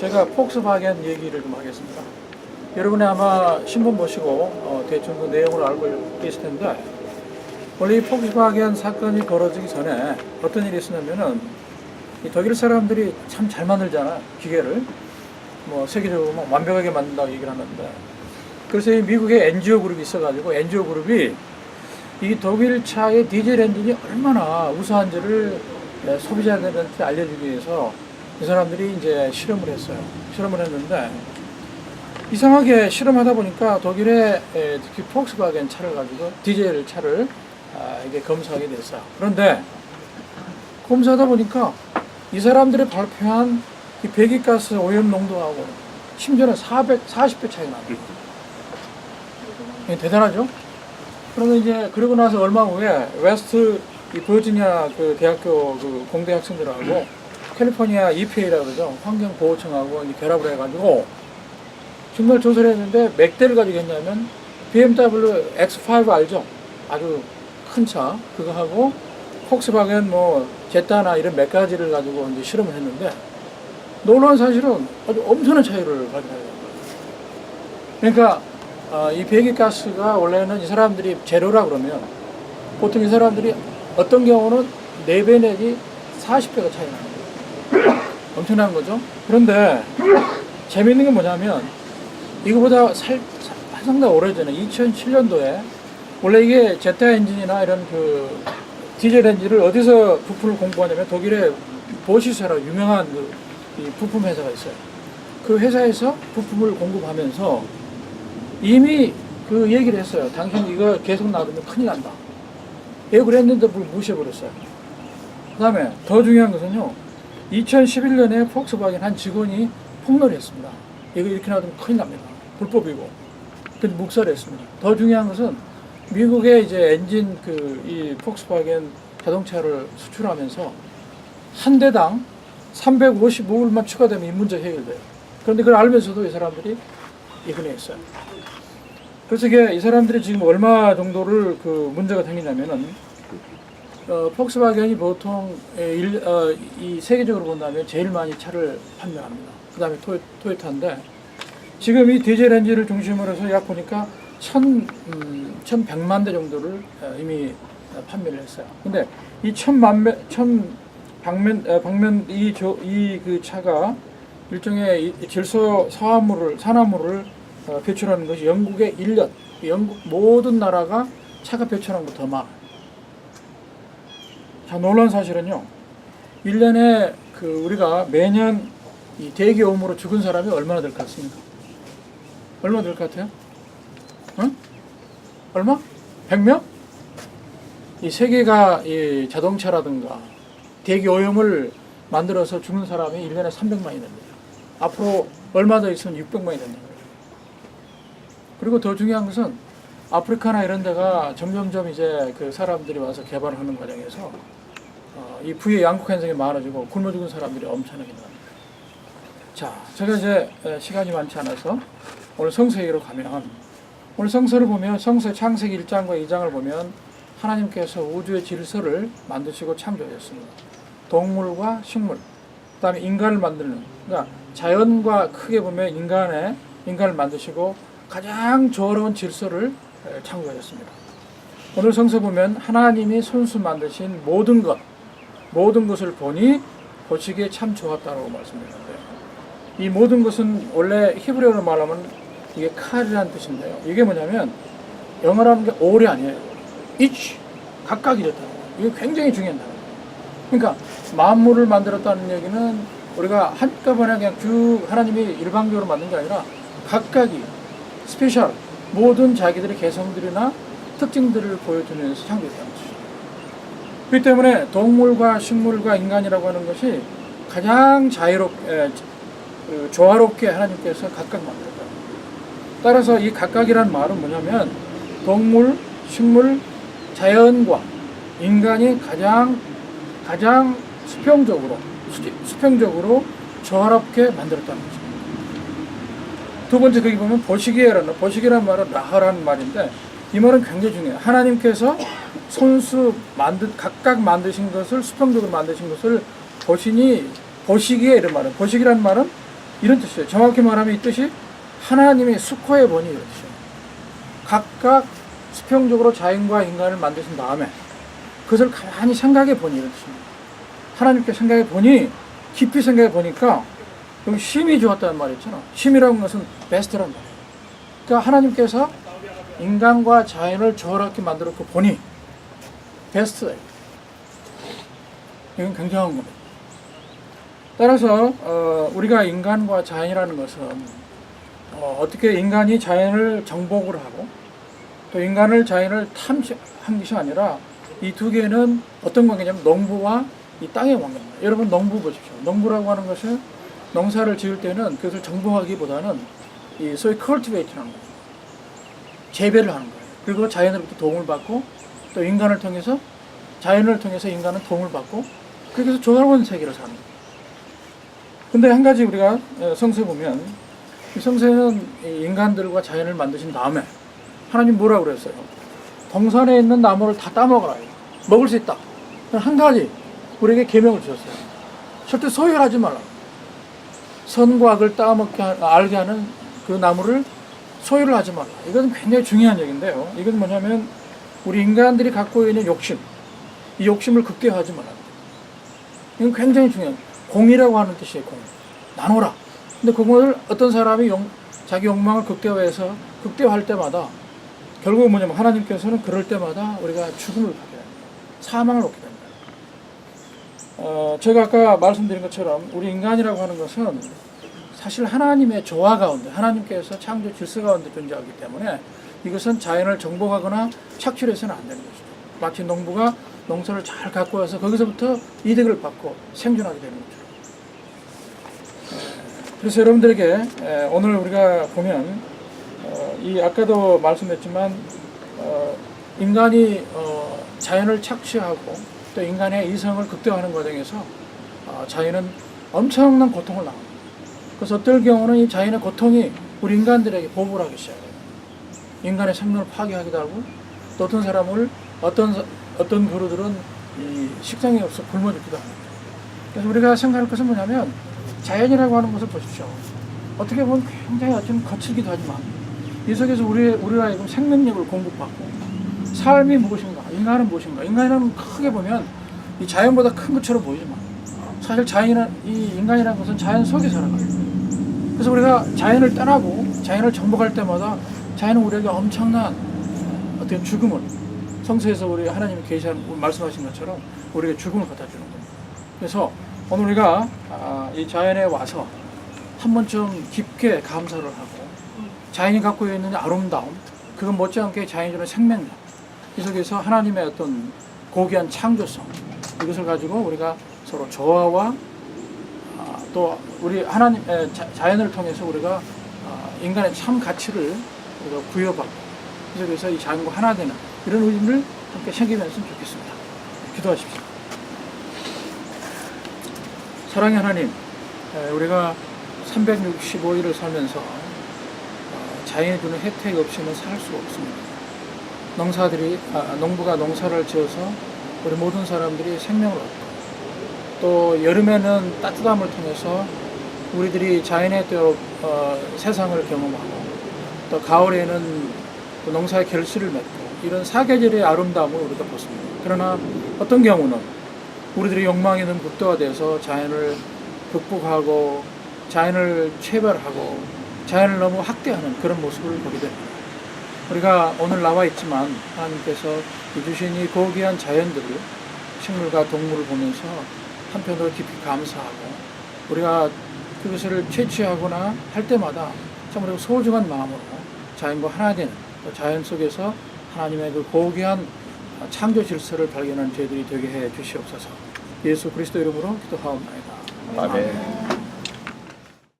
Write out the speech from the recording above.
제가 폭스바겐 얘기를 좀 하겠습니다. 여러분이 아마 신문 보시고 대충 그 내용을 알고 계실 텐데, 원래 이 폭스바겐 사건이 벌어지기 전에 어떤 일이 있었냐면은, 이 독일 사람들이 참 잘 만들잖아, 기계를. 뭐 세계적으로 막 완벽하게 만든다고 얘기를 하는데, 그래서 이 미국에 NGO 그룹이 있어가지고, NGO 그룹이 이 독일 차의 디젤 엔진이 얼마나 우수한지를 소비자들한테 알려주기 위해서 이 사람들이 이제 실험을 했어요. 실험을 했는데, 이상하게 실험하다 보니까 독일의 특히 폭스바겐 차를 가지고 디젤 차를 이게 검사하게 됐어요. 그런데 검사하다 보니까 이 사람들이 발표한 이 배기가스 오염 농도하고 심지어는 40배 차이가 납니다. 대단하죠? 그러면 이제 그러고 나서 얼마 후에 웨스트 이 버지니아 그 대학교 그 공대 학생들하고 캘리포니아 EPA라고 그러죠. 환경보호청하고 이제 결합을 해가지고 정말 조사를 했는데 몇 대를 가지고 했냐면 BMW X5 알죠? 아주 큰 차 그거 하고 폭스바겐 뭐 제타나 이런 몇 가지를 가지고 이제 실험을 했는데 놀라운 사실은 아주 엄청난 차이를 발견해요. 그러니까 이 배기가스가 원래는 이 사람들이 제로라 그러면 보통 이 사람들이 어떤 경우는 4배 내지 40배가 차이 나는 거예요. 엄청난 거죠. 그런데 재밌는 게 뭐냐면 이거보다 상당히 오래전에 2007년도에 원래 이게 제타 엔진이나 이런 그 디젤 엔진을 어디서 부품을 공부하냐면 독일의 보시스라고 유명한 이 부품 회사가 있어요. 그 회사에서 부품을 공급하면서 이미 그 얘기를 했어요. 당신 이거 계속 놔두면 큰일 난다. 왜 그랬는데 그걸 무시해버렸어요. 그 다음에 더 중요한 것은요. 2011년에 폭스바겐 한 직원이 폭로를 했습니다. 이거 이렇게 놔두면 큰일 납니다. 불법이고. 근데 묵살을 했습니다. 더 중요한 것은 미국의 이제 엔진 이 폭스바겐 자동차를 수출하면서 한 대당 355불만 추가되면 이 문제 해결돼요. 그런데 그걸 알면서도 이 사람들이 이근해 했어요. 그래서 이게 이 사람들이 지금 얼마 정도를 그 문제가 생기냐면은 폭스바겐이 보통 이 세계적으로 본다면 제일 많이 차를 판매합니다. 그 다음에 토요타인데 지금 이 디젤 엔진을 중심으로 해서 약 보니까 1100만 대 정도를 이미 판매를 했어요. 근데 이 그 차가 일종의 질소 산화물을 배출하는 것이 영국의 1년, 영국 모든 나라가 차가 배출하는 것보다 더 많아요. 자, 놀라운 사실은요, 1년에 우리가 매년 이 대기 오염으로 죽은 사람이 얼마나 될 것 같습니까? 얼마 될 것 같아요? 응? 얼마? 100명? 이 세계가 이 자동차라든가 대기 오염을 만들어서 죽는 사람이 1년에 300만이 됩니다. 앞으로 얼마 더 있으면 600만이 된다는 거예요. 그리고 더 중요한 것은 아프리카나 이런 데가 점점점 이제 그 사람들이 와서 개발하는 과정에서 이 부의 양극 현상이 많아지고 굶어 죽은 사람들이 엄청나게 나옵니다. 자, 제가 이제 시간이 많지 않아서 오늘 성서에게로 가면, 오늘 성서를 보면 성서 창세기 1장과 2장을 보면 하나님께서 우주의 질서를 만드시고 창조하셨습니다. 동물과 식물, 그 다음에 인간을 만드는, 그러니까 자연과 크게 보면 인간을 만드시고 가장 조화로운 질서를 창조하셨습니다. 오늘 성서 보면 하나님이 손수 만드신 모든 것을 보니 보시기에 참 좋았다고 말씀드렸는데요. 이 모든 것은 원래 히브리어로 말하면 이게 칼이라는 뜻인데요. 이게 뭐냐면 영어로 하는 게 all이 아니에요. each, 각각 이랬다는 거예요. 이게 굉장히 중요한 단어예요. 그러니까 만물을 만들었다는 얘기는 우리가 한꺼번에 그냥 쭉 하나님이 일방적으로 만든 게 아니라 각각이 스페셜 모든 자기들의 개성들이나 특징들을 보여주면서 창조했다는 것이죠. 그렇기 때문에 동물과 식물과 인간이라고 하는 것이 가장 조화롭게 하나님께서 각각 만들었다. 따라서 이 각각이라는 말은 뭐냐면 동물, 식물, 자연과 인간이 가장 수평적으로 조화롭게 만들었다는 거죠. 두 번째 거기 보면 보시기라는 말은 라하라는 말인데 이 말은 굉장히 중요해요. 하나님께서 손수 각각 만드신 것을 수평적으로 만드신 것을 보시기에 이런 말은 보시기라는 말은 이런 뜻이에요. 정확히 말하면 이 뜻이 하나님의 수코에 보니 이런 뜻이에요. 각각 수평적으로 자연과 인간을 만드신 다음에 그것을 가만히 생각해 보니 이런 뜻입니다. 하나님께 생각해 보니, 깊이 생각해 보니까 여기 심히 좋았다는 말이 있잖아. 심이라는 것은 베스트란 말이에요. 그러니까 하나님께서 인간과 자연을 조화롭게 만들었고 보니 베스트다. 이건 굉장한 겁니다. 따라서 우리가 인간과 자연이라는 것은 어떻게 인간이 자연을 정복을 하고 또 인간을 자연을 탐지한 것이 아니라 이 두 개는 어떤 관계냐면 농부와 이 땅의 관계입니다. 여러분 농부 보십시오. 농부라고 하는 것은 농사를 지을 때는 그것을 정복하기보다는 이 소위 cultivate라는 거예요. 재배를 하는 거예요. 그리고 자연으로부터 도움을 받고 또 인간을 통해서 자연을 통해서 인간은 도움을 받고 그렇게 해서 조화로운 세계를 사는 거예요. 근데 한 가지 우리가 성서에 보면 이 성서에는 인간들과 자연을 만드신 다음에 하나님 뭐라고 그랬어요? 동산에 있는 나무를 다 따먹어라. 먹을 수 있다. 한 가지 우리에게 계명을 주셨어요. 절대 소유하지 말라. 선과 악을 알게 하는 그 나무를 소유를 하지 말라. 이건 굉장히 중요한 얘기인데요. 이건 뭐냐면 우리 인간들이 갖고 있는 욕심, 이 욕심을 극대화하지 말라. 이건 굉장히 중요한 공이라고 하는 뜻이에요. 공. 나눠라. 근데 그걸 어떤 사람이 자기 욕망을 극대화할 때마다 결국은 뭐냐면 하나님께서는 그럴 때마다 우리가 죽음을 받게 됩니다. 사망을 얻게 됩니다. 제가 아까 말씀드린 것처럼 우리 인간이라고 하는 것은 사실 하나님의 조화 가운데, 하나님께서 창조 질서 가운데 존재하기 때문에 이것은 자연을 정복하거나 착취해서는 안 되는 것이죠. 마치 농부가 농사를 잘 갖고 와서 거기서부터 이득을 받고 생존하게 되는 거죠. 그래서 여러분들에게 오늘 우리가 보면 이 아까도 말씀했지만 인간이 자연을 착취하고 또 인간의 이성을 극대화하는 과정에서 자연은 엄청난 고통을 당합니다. 그래서 어떨 경우는 이 자연의 고통이 우리 인간들에게 보복을 하기 시작해요. 인간의 생명을 파괴하기도 하고 또 어떤 사람을 어떤 그루들은 이 식상이 없어 굶어 죽기도 합니다. 그래서 우리가 생각할 것은 뭐냐면 자연이라고 하는 것을 보십시오. 어떻게 보면 굉장히 좀 거칠기도 하지만 이 속에서 우리가 지금 생명력을 공급받고 삶이 무엇인가, 인간은 무엇인가. 인간이라는 크게 보면 이 자연보다 큰 것처럼 보이지만 사실 이 인간이라는 것은 자연 속에 살아가요. 그래서 우리가 자연을 떠나고 자연을 정복할 때마다 자연은 우리에게 엄청난 어떤 죽음을 성서에서 우리 하나님이 말씀하신 것처럼 우리에게 죽음을 갖다 주는 겁니다. 그래서 오늘 우리가 이 자연에 와서 한 번쯤 깊게 감사를 하고 자연이 갖고 있는 아름다움, 그건 못지않게 자연이 주는 생명력, 이 속에서 하나님의 어떤 고귀한 창조성, 이것을 가지고 우리가 서로 조화와 또 우리 자연을 통해서 우리가 인간의 참 가치를 우리가 부여받고 이 속에서 이 자연과 하나 되는 이런 의미를 함께 챙기면서 좋겠습니다. 기도하십시오. 사랑의 하나님, 우리가 365일을 살면서 자연이 주는 혜택 없이는 살 수가 없습니다. 농부가 농사를 지어서 우리 모든 사람들이 생명을 얻고 또 여름에는 따뜻함을 통해서 우리들이 자연의 또 세상을 경험하고 또 가을에는 또 농사의 결실을 맺고 이런 사계절의 아름다움을 우리가 보습니다. 그러나 어떤 경우는 우리들의 욕망이 너무 극대화돼서 자연을 극복하고 자연을 체벌하고 자연을 너무 학대하는 그런 모습을 보게 됩니다. 우리가 오늘 나와 있지만 하나님께서 주신 이 고귀한 자연들을, 식물과 동물을 보면서 한편으로 깊이 감사하고 우리가 그것을 채취하거나 할 때마다 참 우리가 소중한 마음으로 자연과 하나 되는 또 자연 속에서 하나님의 그 고귀한 창조 질서를 발견하는 저희들이 되게 해 주시옵소서. 예수 그리스도 이름으로 기도하옵나이다. 아멘.